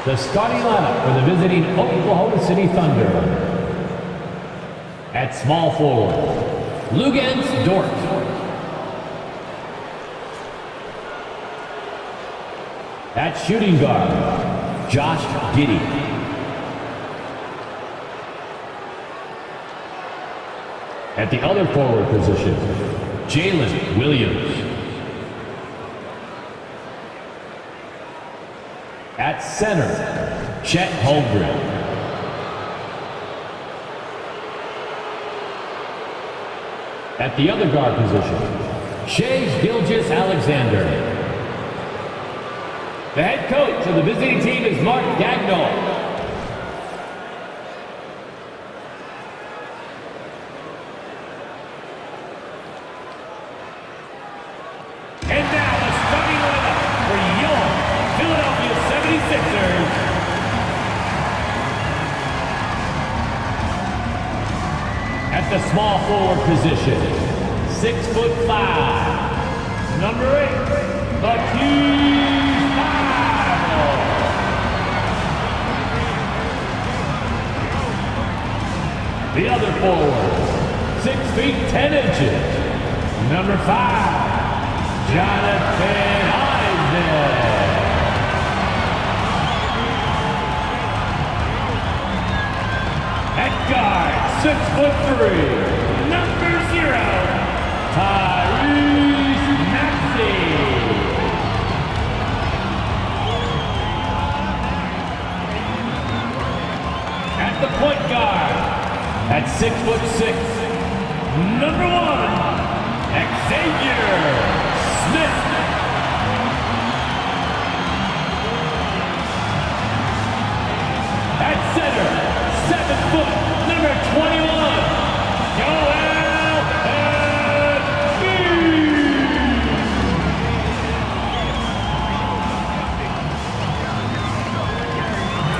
The starting lineup for the visiting Oklahoma City Thunder. At small forward, Luguentz Dort. At shooting guard, Josh Giddey. At the other forward position, Jalen Williams. At center, Chet Holmgren. At the other guard position, Shai Gilgeous-Alexander. The head coach of the visiting team is Mark Dagnall. And now the starting lineup for your Philadelphia 76ers. At the small forward position, 6'5", number 8, Matisse Thybulle. The other forward, 6 feet 10 inches, number 5, Jonathan Isaac. At guard, 6'3", number 0, Tyrese Maxey. At the point guard, at 6'6", number 1, Xavier Smith. At center, 7 foot, number 21, Joel Embiid.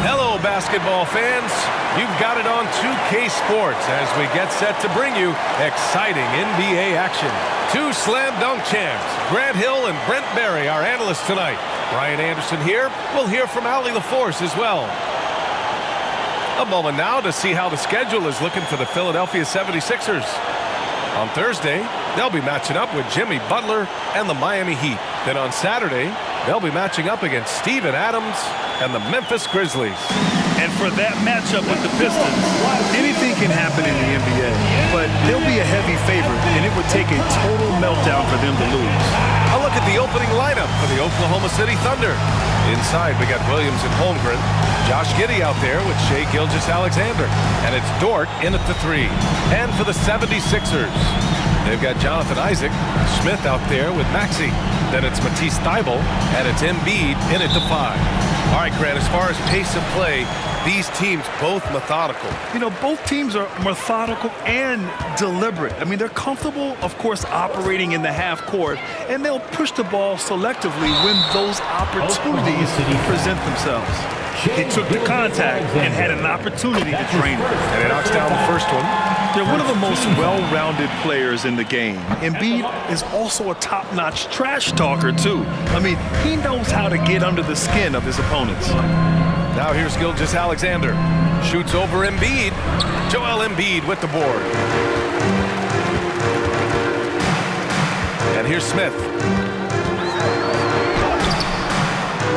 Hello, basketball fans. You've got it on 2K Sports as we get set to bring you exciting NBA action. 2 slam dunk champs, Grant Hill and Brent Barry, our analysts tonight. Brian Anderson here. We'll hear from Allie LaForce as well. A moment now to see how the schedule is looking for the Philadelphia 76ers. On Thursday, they'll be matching up with Jimmy Butler and the Miami Heat. Then on Saturday, they'll be matching up against Steven Adams and the Memphis Grizzlies. And for that matchup with the Pistons, anything can happen in the NBA, but they'll be a heavy favorite, and it would take a total meltdown for them to lose. A look at the opening lineup for the Oklahoma City Thunder. Inside, we got Williams and Holmgren. Josh Giddey out there with Shai Gilgeous-Alexander. And it's Dort in at the 3. And for the 76ers, they've got Jonathan Isaac, Smith out there with Maxey. Then it's Matisse Thybulle, and it's Embiid in at the 5. All right, Grant, as far as pace of play, these teams both methodical. You know, both teams are methodical and deliberate. I mean, they're comfortable, of course, operating in the half court, and they'll push the ball selectively when those opportunities present themselves. He took the contact and had an opportunity to drain it. And he knocks down the first one. They're one of the most well-rounded players in the game. Embiid is also a top-notch trash talker, too. I mean, he knows how to get under the skin of his opponents. Now here's Gilgeous-Alexander. Shoots over Embiid. Joel Embiid with the board. And here's Smith.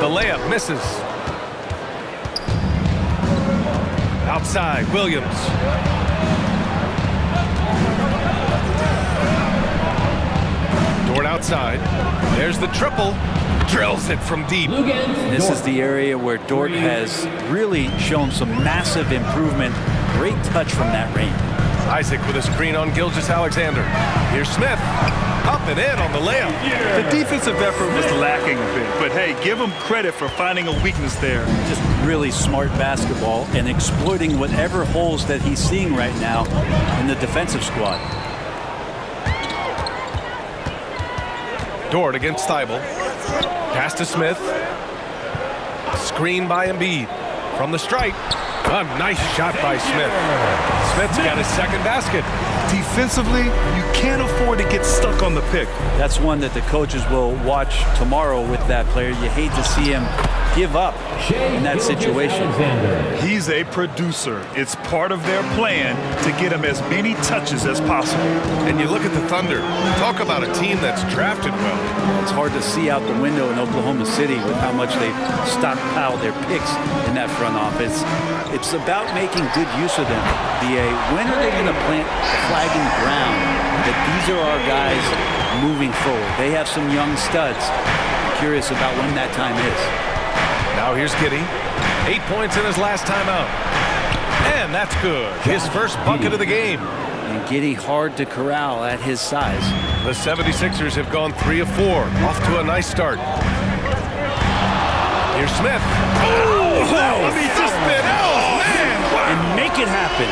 The layup misses. Outside, Williams. Dort outside. There's the triple. Drills it from deep. This is the area where Dort has really shown some massive improvement. Great touch from that range. Isaac with a screen on Gilgeous-Alexander. Here's Smith. Up and in on the layup. The defensive effort was lacking a bit, but hey, give him credit for finding a weakness there. Just really smart basketball and exploiting whatever holes that he's seeing right now in the defensive squad. Dort against Thybulle. Pass to Smith. Screen by Embiid. From the stripe. A nice shot by Smith. Smith's got his second basket. Defensively, you can't afford to get stuck on the pick. That's one that the coaches will watch tomorrow with that player. You hate to see him give up in that situation. He's a producer. It's part of their plan to get him as many touches as possible. And you look at the Thunder. Talk about a team that's drafted well. It's hard to see out the window in Oklahoma City with how much they've stockpiled their picks in that front office. It's about making good use of them. BA, when are they going to plant the flag in the ground that these are our guys moving forward? They have some young studs. I'm curious about when that time is. Now here's Giddey. 8 points in his last time out. And that's good. His first bucket of the game. And Giddey hard to corral at his size. The 76ers have gone 3 of 4. Off to a nice start. Here's Smith. Oh, let me just spin. Oh, man. Wow. And make it happen.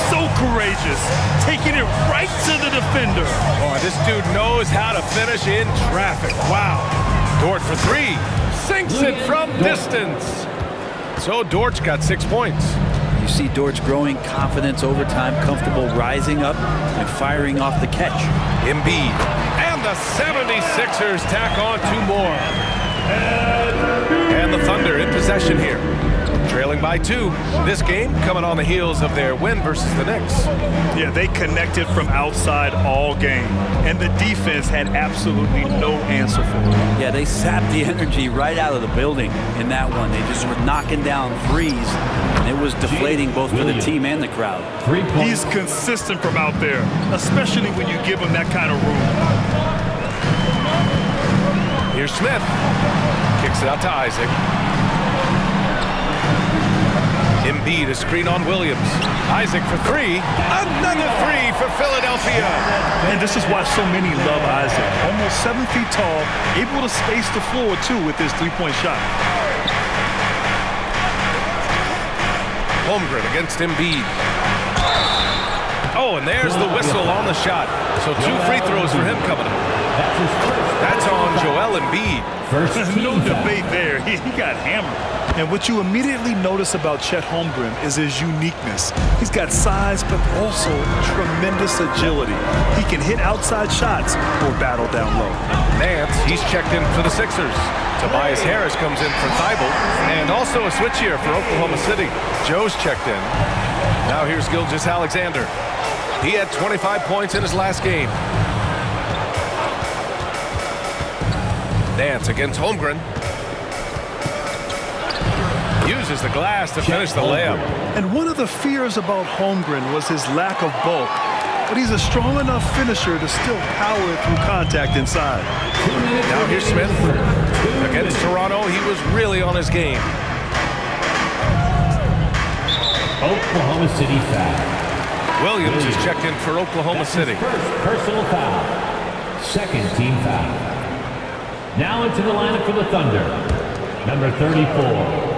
So courageous. Taking it right to the defender. Oh, this dude knows how to finish in traffic. Wow. Dort for 3. Sinks it from distance. So Dort's got 6 points. You see Dort's growing confidence over time, comfortable rising up and firing off the catch. Embiid. And the 76ers tack on 2 more. And the Thunder in possession here. Trailing by 2. This game coming on the heels of their win versus the Knicks. Yeah, they connected from outside all game. And the defense had absolutely no answer for it. Yeah, they sapped the energy right out of the building in that one. They just were knocking down threes. And it was deflating both for the team and the crowd. He's consistent from out there, especially when you give him that kind of room. Here's Smith. Kicks it out to Isaac. Embiid, a screen on Williams. Isaac for 3. Another 3 for Philadelphia. And this is why so many love Isaac. Almost 7 feet tall, able to space the floor, too, with his three-point shot. Holmgren against Embiid. Oh, and there's the whistle on the shot. So 2 free throws for him coming up. That's on Joel Embiid. No debate there. He got hammered. And what you immediately notice about Chet Holmgren is his uniqueness. He's got size, but also tremendous agility. He can hit outside shots or battle down low. Nance, he's checked in for the Sixers. Tobias Harris comes in for Thibault. And also a switch here for Oklahoma City. Joe's checked in. Now here's Gilgeous-Alexander. He had 25 points in his last game. Nance against Holmgren. Uses the glass to finish the layup. And one of the fears about Holmgren was his lack of bulk. But he's a strong enough finisher to still power through contact inside. Now here's Smith. Against Toronto, he was really on his game. Oklahoma City foul. Williams is checked in for Oklahoma City. First personal foul. Second team foul. Now into the lineup for the Thunder. Number 34.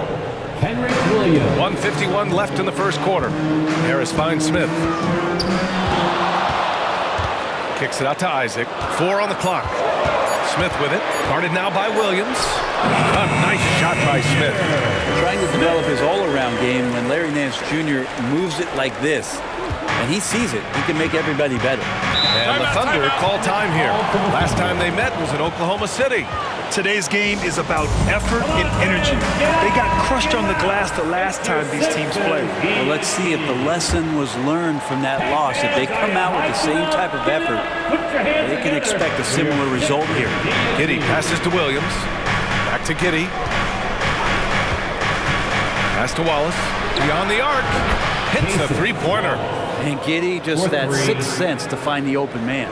Henry Williams. 1:51 left in the first quarter. Harris finds Smith. Kicks it out to Isaac. 4 on the clock. Smith with it. Guarded now by Williams. A nice shot by Smith. Trying to develop his all-around game when Larry Nance Jr. moves it like this. And he sees it. He can make everybody better. And the Thunder call time here. Last time they met was in Oklahoma City. Today's game is about effort and energy. They got crushed on the glass the last time these teams played. Well, let's see if the lesson was learned from that loss. If they come out with the same type of effort, they can expect a similar result here. Giddey passes to Williams. Back to Giddey. Pass to Wallace. Beyond the arc. Hits a three-pointer. And Giddey just that sixth sense to find the open man.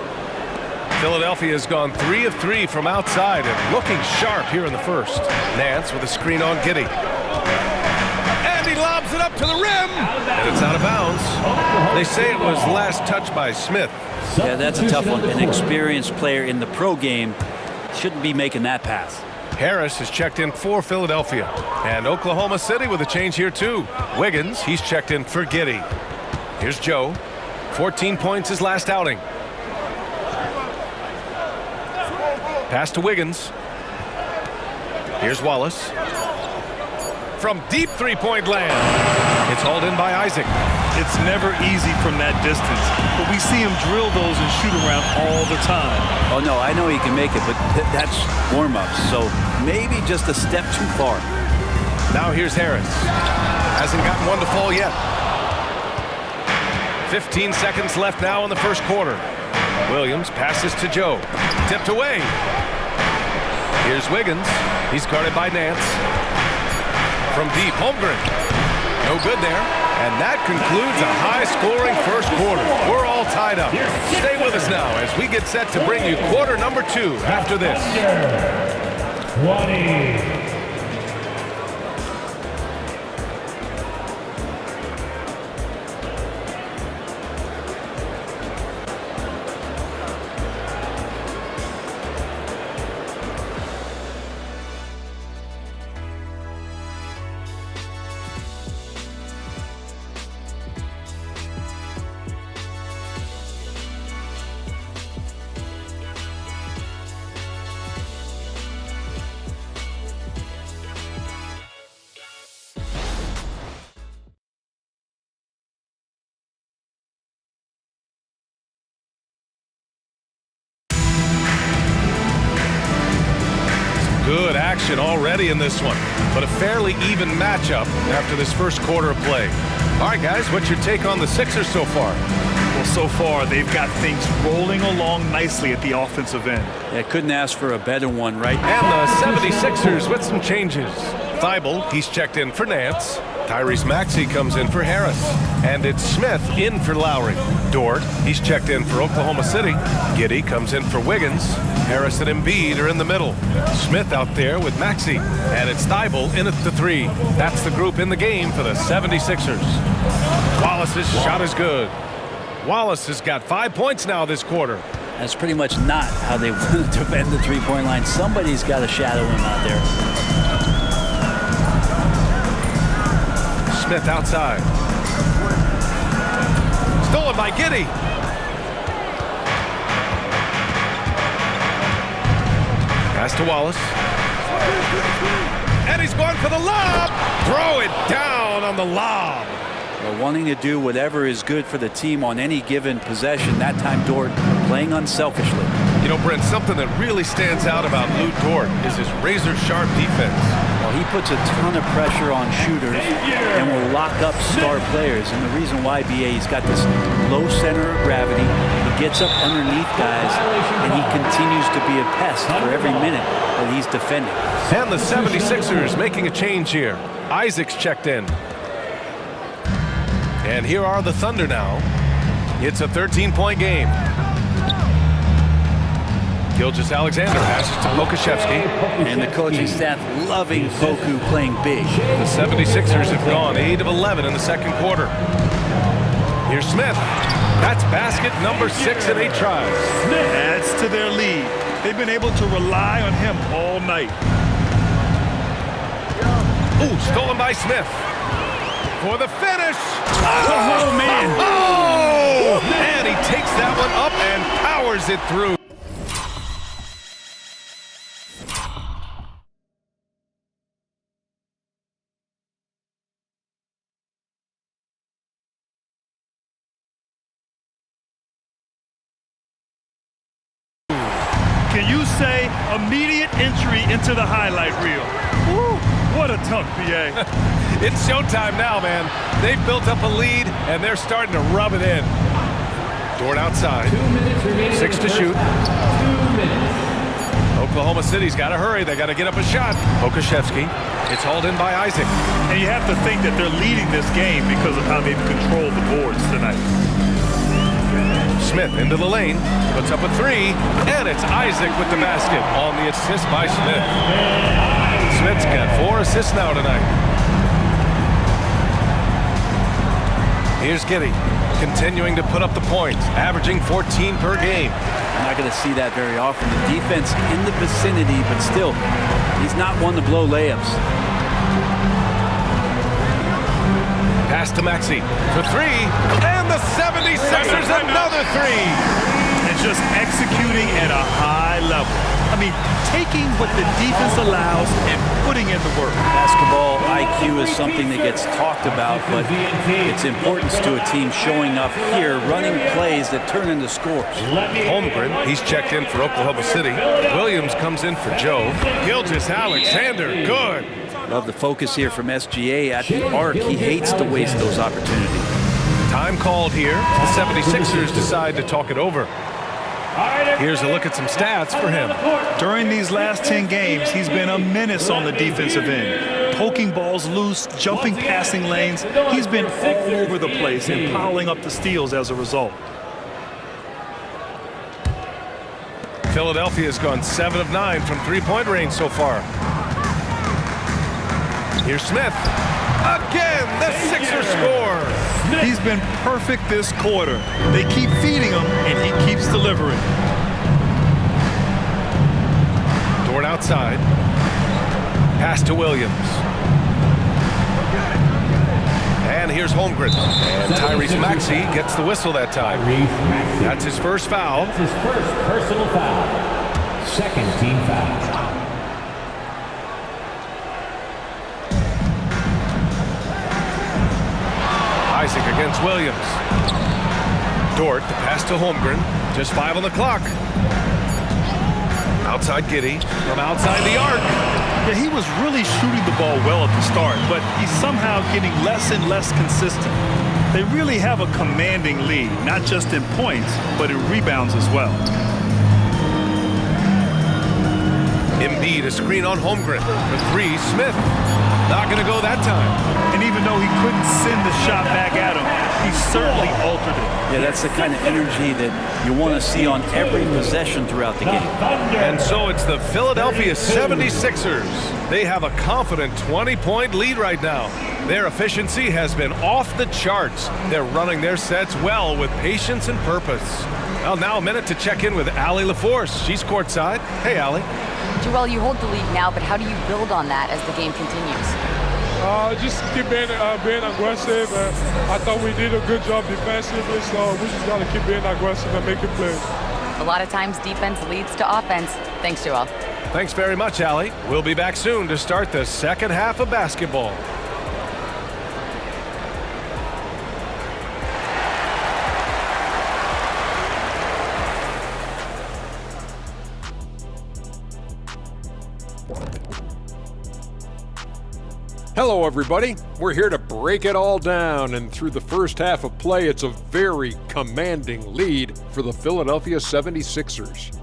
Philadelphia has gone 3 of 3 from outside and looking sharp here in the first. Nance with a screen on Giddey. And he lobs it up to the rim. And it's out of bounds. They say it was last touched by Smith. Yeah, that's a tough one. An experienced player in the pro game shouldn't be making that pass. Harris has checked in for Philadelphia. And Oklahoma City with a change here too. Wiggins, he's checked in for Giddey. Here's Joe. 14 points his last outing. Pass to Wiggins. Here's Wallace. From deep three-point land. It's hauled in by Isaac. It's never easy from that distance, but we see him drill those and shoot around all the time. Oh, no, I know he can make it, but that's warm-ups. So maybe just a step too far. Now here's Harris. Hasn't gotten one to fall yet. 15 seconds left now in the first quarter. Williams passes to Joe. Tipped away. Here's Wiggins. He's guarded by Nance. From deep, Holmgren. No good there. And that concludes a high-scoring first quarter. We're all tied up. Stay with us now as we get set to bring you quarter number 2 after this. 20. Good action already in this one, but a fairly even matchup after this first quarter of play. All right, guys, what's your take on the Sixers so far? Well, so far, they've got things rolling along nicely at the offensive end. Yeah, couldn't ask for a better one, right? And the 76ers with some changes. Thibault, he's checked in for Nance. Tyrese Maxey comes in for Harris. And it's Smith in for Lowry. Dort, he's checked in for Oklahoma City. Giddey comes in for Wiggins. Harris and Embiid are in the middle. Smith out there with Maxey. And it's Thibault in at the 3. That's the group in the game for the 76ers. Wallace's shot is good. Wallace has got 5 points now this quarter. That's pretty much not how they want to defend the three-point line. Somebody's got to shadow him out there. Smith outside. Stolen by Giddey. Pass to Wallace. And he's going for the lob. Throw it down on the lob. Well, wanting to do whatever is good for the team on any given possession. That time, Dort playing unselfishly. You know, Brent, something that really stands out about Lou Dort is his razor-sharp defense. Well, he puts a ton of pressure on shooters and will lock up star players. And the reason why, BA, he's got this low center of gravity. He gets up underneath guys, and he continues to be a pest for every minute that he's defending. And the 76ers making a change here. Isaac's checked in. And here are the Thunder now. It's a 13-point game. Gilgeous-Alexander passes to Pokusevski. And the coaching staff loving Poku playing big. The 76ers have gone 8 of 11 in the second quarter. Here's Smith. That's basket number 6 in 8 tries. Adds to their lead. They've been able to rely on him all night. Ooh, stolen by Smith. For the finish. Oh, man. Oh! And he takes that one up and powers it through. Can you say immediate entry into the highlight reel? Woo, what a dunk, BA. It's showtime now, man. They've built up a lead, and they're starting to rub it in. Dort outside. 6 to shoot. 2 minutes. Oklahoma City's got to hurry. They got to get up a shot. Pokusevski. It's hauled in by Isaac. And you have to think that they're leading this game because of how they've controlled the boards tonight. Smith into the lane. Puts up a 3. And it's Isaac with the basket on the assist by Smith. Smith's got 4 assists now tonight. Here's Giddey, continuing to put up the points, averaging 14 per game. I'm not going to see that very often. The defense in the vicinity, but still, he's not one to blow layups. Pass to Maxey for 3, and the 76ers another 3. And just executing at a high level. I mean, taking what the defense allows and putting in the work. Basketball IQ is something that gets talked about, but its importance to a team showing up here, running plays that turn into scores. Holmgren, he's checked in for Oklahoma City. Williams comes in for Joe. Gilgeous-Alexander, good. Love the focus here from SGA at the arc. He hates to waste those opportunities. Time called here. The 76ers decide to talk it over. Here's a look at some stats for him. During these last 10 games, he's been a menace on the defensive end. Poking balls loose, jumping passing lanes. He's been all over the place and piling up the steals as a result. Philadelphia's gone 7 of 9 from three-point range so far. Here's Smith. Again, the Sixers score. He's been perfect this quarter. They keep feeding him, and he keeps delivering. Dort outside. Pass to Williams. And here's Holmgren. And Tyrese Maxey gets the whistle that time. That's his first foul. That's his first personal foul. Second team foul. Isaac against Williams. Dort, the pass to Holmgren. Just 5 on the clock. Outside Giddey from outside the arc. Yeah, he was really shooting the ball well at the start, but he's somehow getting less and less consistent. They really have a commanding lead, not just in points, but in rebounds as well. Embiid, a screen on Holmgren. For 3, Smith. Not going to go that time. And even though he couldn't send the shot back at him, he certainly altered it. Yeah, that's the kind of energy that you want to see on every possession throughout the game. And so it's the Philadelphia 76ers. They have a confident 20-point lead right now. Their efficiency has been off the charts. They're running their sets well with patience and purpose. Well, now a minute to check in with Allie LaForce. She's courtside. Hey, Allie. Joel, you hold the lead now, but how do you build on that as the game continues? Just keep being aggressive. I thought we did a good job defensively, so we just got to keep being aggressive and making plays. A lot of times defense leads to offense. Thanks, Joel. Thanks very much, Allie. We'll be back soon to start the second half of basketball. Hello, everybody. We're here to break it all down, and through the first half of play, it's a very commanding lead for the Philadelphia 76ers.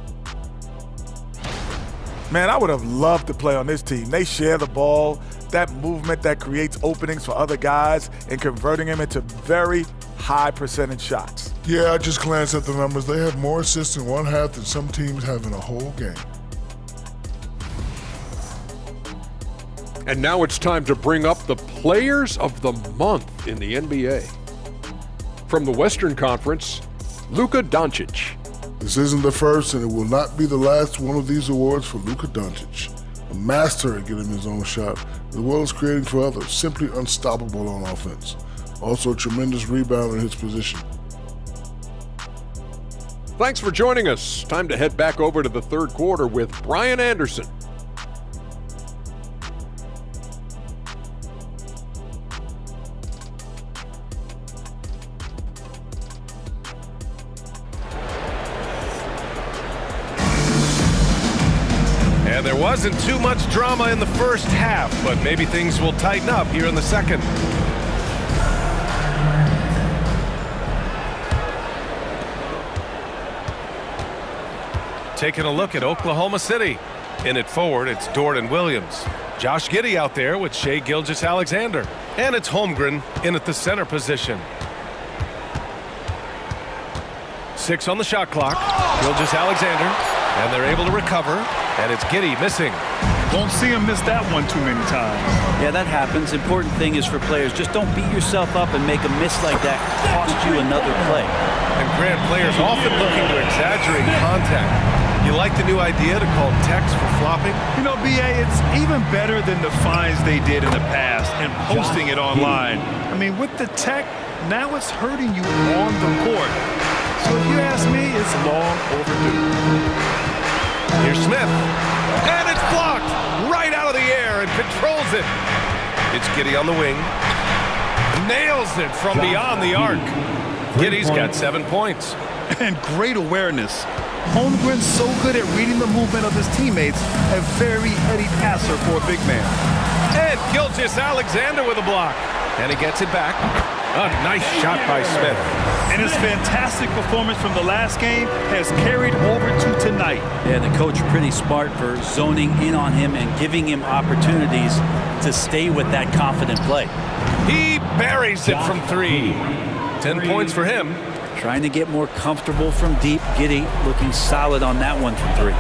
Man, I would have loved to play on this team. They share the ball, that movement that creates openings for other guys and converting them into very high percentage shots. Yeah, I just glanced at the numbers. They have more assists in one half than some teams have in a whole game. And now it's time to bring up the Players of the Month in the NBA. From the Western Conference, Luka Doncic. This isn't the first, and it will not be the last one of these awards for Luka Doncic. A master at getting his own shot, as well as creating for others, simply unstoppable on offense. Also a tremendous rebounder in his position. Thanks for joining us. Time to head back over to the third quarter with Brian Anderson. And there wasn't too much drama in the first half, but maybe things will tighten up here in the second. Taking a look at Oklahoma City. In it forward, it's Dort and Williams. Josh Giddey out there with Shai Gilgeous-Alexander. And it's Holmgren in at the center position. 6 on the shot clock. Gilgeous-Alexander. And they're able to recover. And it's Giddey missing. Won't see him miss that one too many times. Yeah, that happens. Important thing is for players, just don't beat yourself up and make a miss like that cost you another play. And Grant, players often looking to exaggerate contact. You like the new idea to call techs for flopping? You know, BA, it's even better than the fines they did in the past and posting it online. I mean, with the tech, now it's hurting you on the court. So if you ask me, it's long overdue. Here's Smith. And it's blocked right out of the air and controls it. It's Giddey on the wing. Nails it from beyond the arc. Giddey's got 7 points. And great awareness. Holmgren's so good at reading the movement of his teammates, a very heady passer for a big man. And Gilgeous-Alexander with a block. And he gets it back. A nice shot by Smith. And his fantastic performance from the last game has carried over to tonight. Yeah, the coach pretty smart for zoning in on him and giving him opportunities to stay with that confident play. He buries it from 3. 10 points for him. Trying to get more comfortable from deep. Giddey looking solid on that one from 3.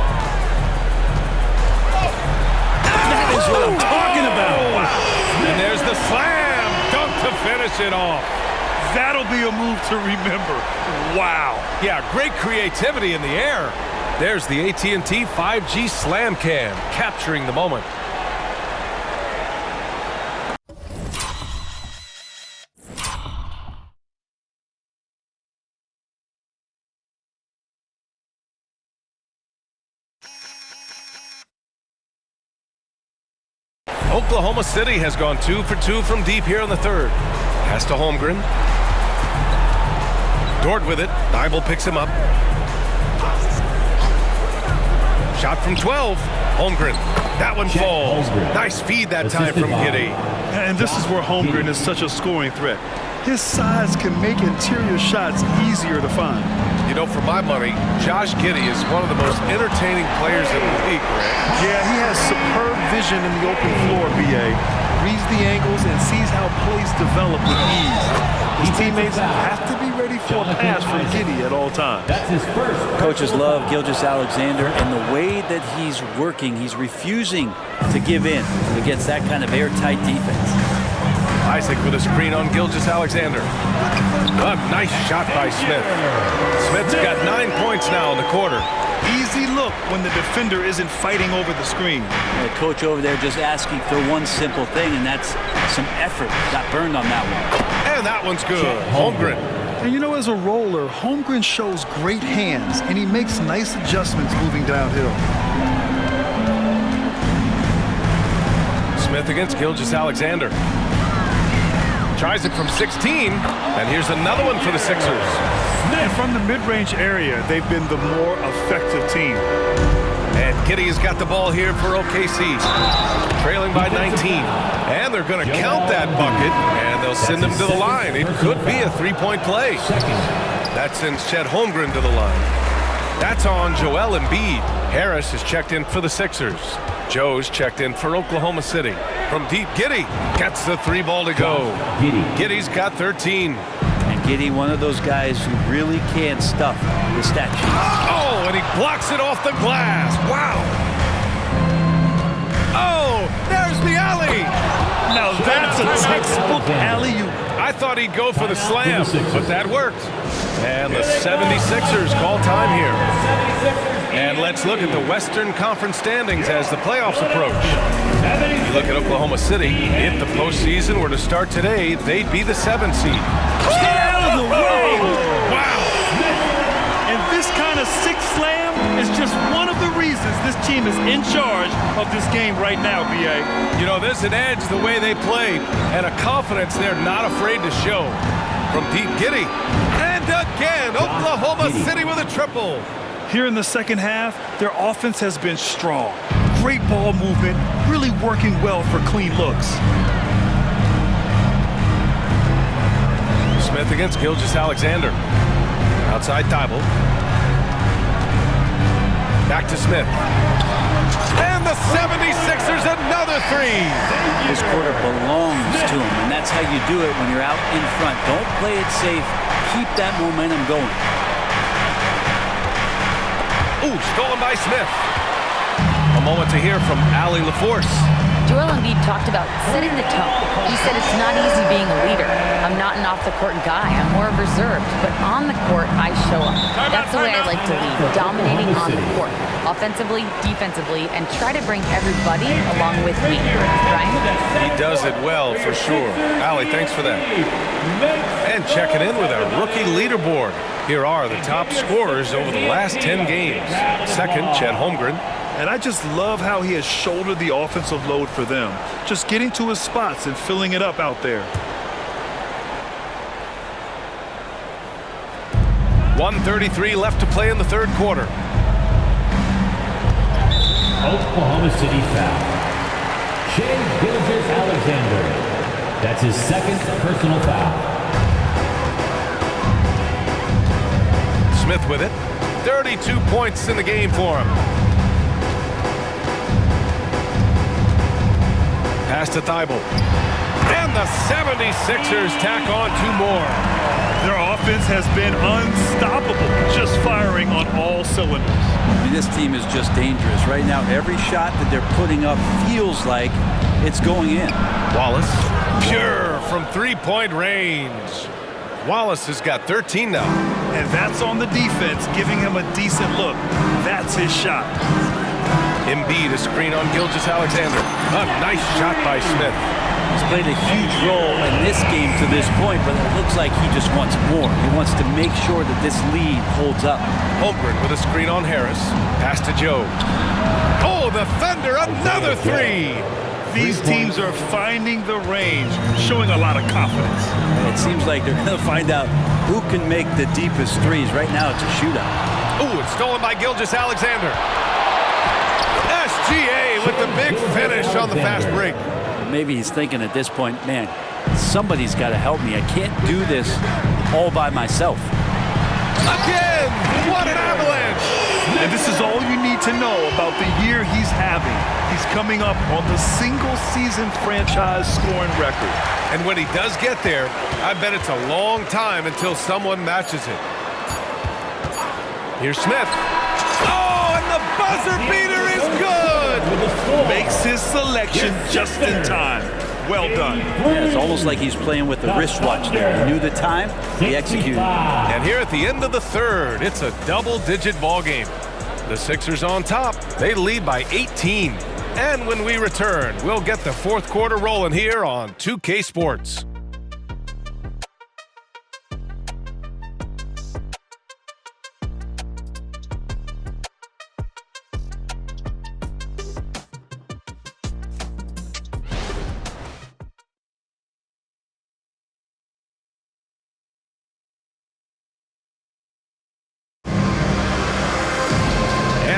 That is what I'm talking about. Wow. And there's the slam dunk to finish it off. That'll be a move to remember. Wow. Yeah, great creativity in the air. There's the AT&T 5G Slam Cam capturing the moment. Oklahoma City has gone 2 for 2 from deep here in the third. Pass to Holmgren. Dort with it. Thibault picks him up. Shot from 12. Holmgren. That one falls. Nice feed that time from Giddey. And this is where Holmgren is such a scoring threat. His size can make interior shots easier to find. You know, for my money, Josh Giddey is one of the most entertaining players in the league, Greg. Yeah, he has superb vision in the open floor, B.A. Reads the angles and sees how plays develop with ease. His teammates have to be ready for a pass from Giddey at all times. That's his first. Coaches love Gilgeous-Alexander and the way that he's working. He's refusing to give in against that kind of airtight defense. Isaac with a screen on Gilgeous-Alexander. A nice shot by Smith. Smith's got 9 points now in the quarter. Easy look when the defender isn't fighting over the screen. The coach over there just asking for one simple thing, and that's some effort. Got burned on that one. And that one's good. Holmgren. And you know, as a roller, Holmgren shows great hands, and he makes nice adjustments moving downhill. Smith against Gilgeous-Alexander. Tries it from 16, and here's another one for the Sixers. And from the mid-range area, they've been the more effective team. And Giddey has got the ball here for OKC. Trailing by 19. And they're going to count that bucket, and they'll send him to the line. It could be a three-point play. That sends Chet Holmgren to the line. That's on Joel Embiid. Harris is checked in for the Sixers. Joe's checked in for Oklahoma City. From deep, Giddey gets the 3 ball to go. Giddey's got 13. And Giddey, one of those guys who really can stuff the stat sheet. Oh, and he blocks it off the glass. Wow. Oh, there's the alley. Now that's a textbook alley-oop. I thought he'd go for the slam, but that worked. And the 76ers call time here. And let's look at the Western Conference standings as the playoffs approach. You look at Oklahoma City. If the postseason were to start today, they'd be the 7th seed. Get out of the way! Wow! And this kind of six slam is just one of the reasons this team is in charge of this game right now, B.A. You know, there's an edge the way they play and a confidence they're not afraid to show. From deep, Giddey. And again, Oklahoma City with a triple. Here in the second half, their offense has been strong. Great ball movement, really working well for clean looks. Smith against Gilgeous-Alexander. Outside Thibault. Back to Smith. And the 76ers, another 3. This quarter belongs to him, and that's how you do it when you're out in front. Don't play it safe. Keep that momentum going. Ooh, stolen by Smith. A moment to hear from Allie LaForce. Joel Embiid talked about setting the tone. He said it's not easy being a leader. I'm not an off-the-court guy. I'm more reserved. But on the court, I show up. That's the way I like to lead, dominating on the court, offensively, defensively, and try to bring everybody along with me. Ryan? He does it well, for sure. Allie, thanks for that. And checking in with our rookie leaderboard. Here are the top scorers over the last 10 games. Second, Chet Holmgren. And I just love how he has shouldered the offensive load for them. Just getting to his spots and filling it up out there. 1:33 left to play in the third quarter. Oklahoma City foul. Shai Gilgeous-Alexander. That's his second personal foul. Smith with it. 32 points in the game for him. Pass to Thibault. And the 76ers tack on 2 more. Their offense has been unstoppable, just firing on all cylinders. I mean, this team is just dangerous. Right now, every shot that they're putting up feels like it's going in. Wallace, pure from three-point range. Wallace has got 13 now. And that's on the defense, giving him a decent look. That's his shot. Embiid a screen on Gilgeous-Alexander. A nice shot by Smith. He's played a huge role in this game to this point, but it looks like he just wants more. He wants to make sure that this lead holds up. Holmgren with a screen on Harris. Pass to Joe. Oh, the Thunder, another 3. These teams are finding the range, showing a lot of confidence. It seems like they're going to find out who can make the deepest threes. Right now, it's a shootout. Oh, it's stolen by Gilgeous-Alexander. SGA with the big finish on the fast break. Maybe he's thinking at this point, man, somebody's got to help me. I can't do this all by myself. Again, what an avalanche. And this is all you need to know about the year he's having. He's coming up on the single-season franchise scoring record. And when he does get there, I bet it's a long time until someone matches it. Here's Smith. Oh, and the buzzer beater is good! Makes his selection just in time. Well done. Yeah, it's almost like he's playing with the wristwatch there. He knew the time, he executed. And here at the end of the third, it's a double-digit ball game. The Sixers on top. They lead by 18. And when we return, we'll get the fourth quarter rolling here on 2K Sports.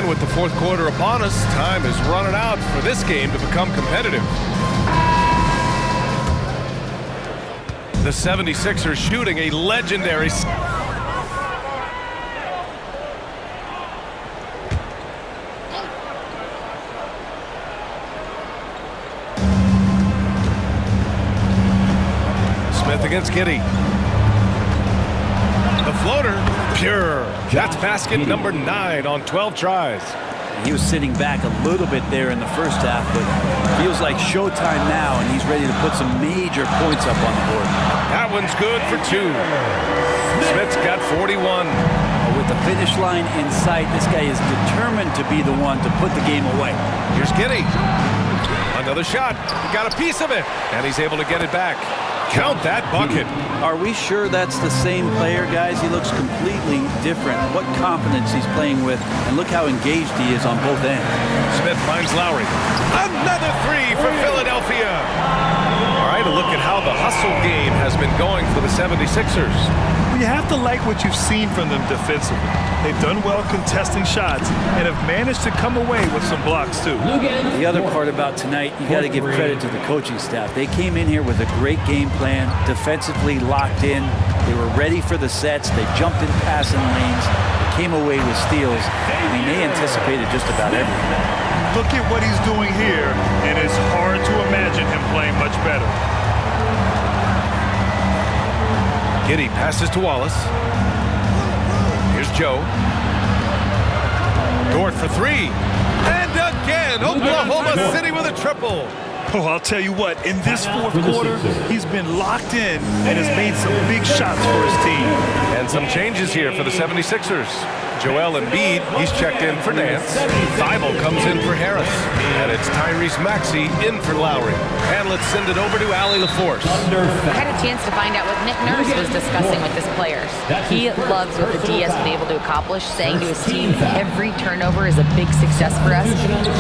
With the fourth quarter upon us, time is running out for this game to become competitive. The 76ers shooting a legendary... Smith against Giddey. The floater, pure. That's basket number 9 on 12 tries. He was sitting back a little bit there in the first half, but feels like showtime now, and he's ready to put some major points up on the board. That one's good for 2. Smith's got 41. With the finish line in sight, this guy is determined to be the one to put the game away. Here's Giddey. Another shot. He got a piece of it, and he's able to get it back. Count that bucket. Are we sure that's the same player, guys? He looks completely different. What confidence he's playing with, and look how engaged he is on both ends. Smith finds Lowry. Another 3 for Philadelphia. All right, a look at how the hustle game has been going for the 76ers. Well, you have to like what you've seen from them defensively. They've done well contesting shots and have managed to come away with some blocks, too. The other part about tonight, you got to give credit to the coaching staff. They came in here with a great game plan, defensively locked in. They were ready for the sets. They jumped in passing lanes. They came away with steals. I mean, they anticipated just about everything. Look at what he's doing here, and it's hard to imagine him playing much better. Giddey passes to Wallace. Here's Joe. Dort for 3. And again, Oklahoma City with a triple. Oh, I'll tell you what, in this fourth quarter, he's been locked in and has made some big shots for his team. And some changes here for the 76ers. Joel Embiid, he's checked in for Nance. Thibault comes in for Harris. And it's Tyrese Maxey in for Lowry. And let's send it over to Allie LaForce. I had a chance to find out what Nick Nurse was discussing with his players. He loves what the D has been able to accomplish, saying to his team, every turnover is a big success for us.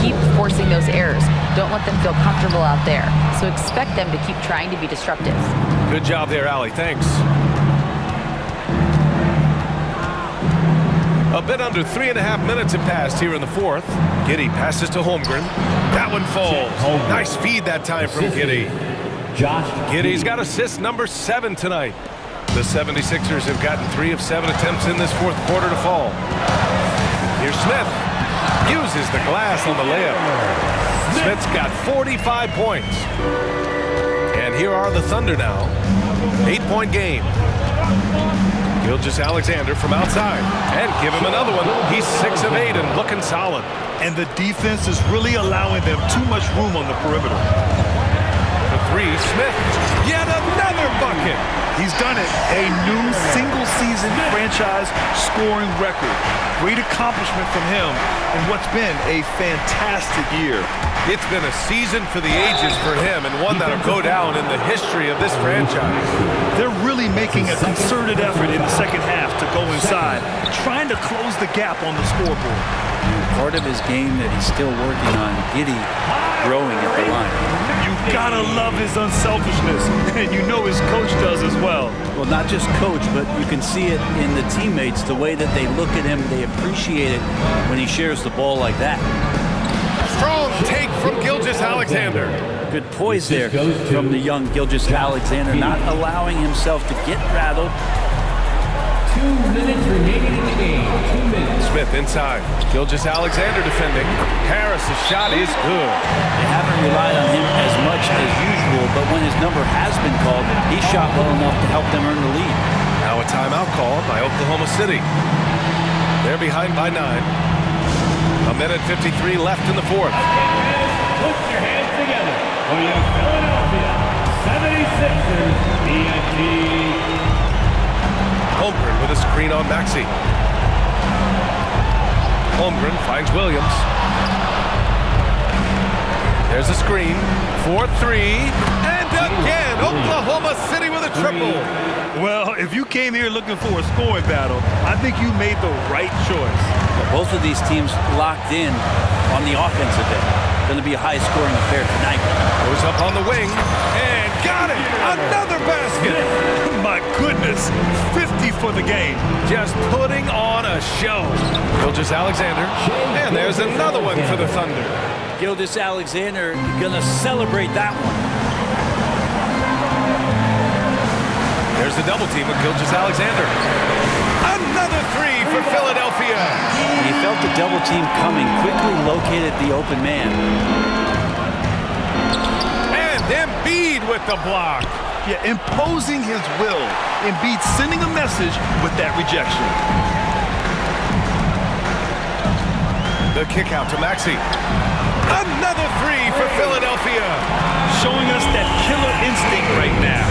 Keep forcing those errors. Don't let them feel comfortable out there. So expect them to keep trying to be disruptive. Good job there, Allie. Thanks. A bit under 3.5 minutes have passed here in the fourth. Giddey passes to Holmgren. That one falls. Nice feed that time from Giddey. Giddey's got assist number 7 tonight. The 76ers have gotten 3 of 7 attempts in this fourth quarter to fall. Here's Smith. Uses the glass on the layup. Smith's got 45 points. And here are the Thunder now. 8-point game. Gilgeous-Alexander from outside. And give him another one. He's 6 of 8 and looking solid. And the defense is really allowing them too much room on the perimeter. For 3, Smith. Yet another bucket. He's done it. A new single-season franchise scoring record. Great accomplishment from him in what's been a fantastic year. It's been a season for the ages for him, and one that'll go down in the history of this franchise. They're really making a concerted effort in the second half to go inside, trying to close the gap on the scoreboard. Part of his game that he's still working on, Giddey growing at the line. You gotta love his unselfishness, and you know his coach does as well. Well, not just coach, but you can see it in the teammates, the way that they look at him, they appreciate it when he shares the ball like that. Strong take from Gilgeous-Alexander. Good poise there from the young Gilgeous-Alexander, not allowing himself to get rattled. 2 minutes remaining in the game. 2 minutes. Smith inside. Gilgeous-Alexander defending. Harris' shot is good. They haven't relied on him as much as usual, but when his number has been called, he shot well enough to help them earn the lead. Now a timeout called by Oklahoma City. They're behind by 9. 1:53 left in the fourth. Put your hands together for your Philadelphia 76ers BNT. Holmgren with a screen on Maxey. Holmgren finds Williams. There's a screen. 4-3. And again, Oklahoma City with a triple. Well, if you came here looking for a scoring battle, I think you made the right choice. Both of these teams locked in on the offensive end. Going to be a high-scoring affair tonight. Goes up on the wing and got it. Another basket. My goodness, 50 for the game. Just putting on a show. Gilgeous-Alexander. And there's another one for the Thunder. Gilgeous-Alexander going to celebrate that one. There's the double team with Gilgeous-Alexander. Another 3 for Philadelphia. He felt the double team coming, quickly located the open man. And Embiid with the block. Yeah, imposing his will. Embiid sending a message with that rejection. The kick out to Maxey. Another 3 for Philadelphia. Showing us that killer instinct right now.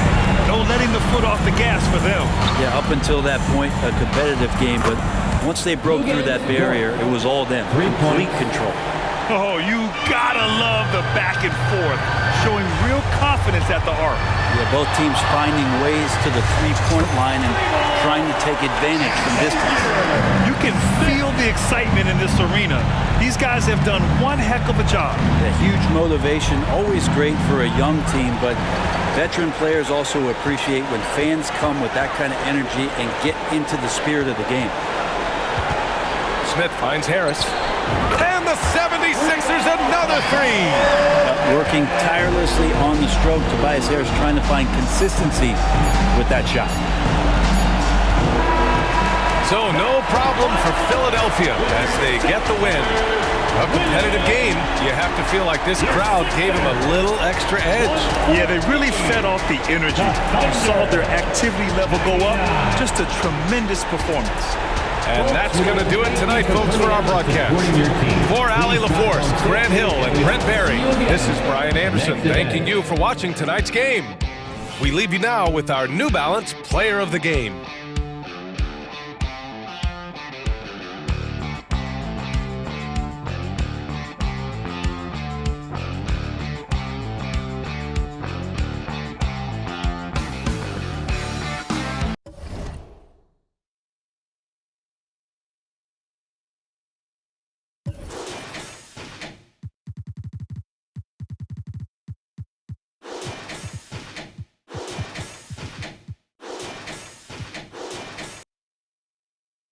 No letting the foot off the gas for them. Yeah, up until that point, a competitive game, but once they broke through that barrier, it was all them. Complete control. Oh, you gotta love the back and forth, showing real confidence at the arc. Yeah, both teams finding ways to the three-point line and trying to take advantage from distance. You can feel the excitement in this arena. These guys have done one heck of a job. A huge motivation, always great for a young team, but veteran players also appreciate when fans come with that kind of energy and get into the spirit of the game. Smith finds Harris. And the 76ers another 3. Working tirelessly on the stroke, Tobias Harris trying to find consistency with that shot. So no problem for Philadelphia as they get the win. A competitive game. You have to feel like this crowd gave them a little extra edge. Yeah, they really fed off the energy. You saw their activity level go up. Just a tremendous performance. And that's going to do it tonight, folks, for our broadcast. For Allie LaForce, Grant Hill, and Brent Barry. This is Brian Anderson thanking you for watching tonight's game. We leave you now with our New Balance Player of the Game.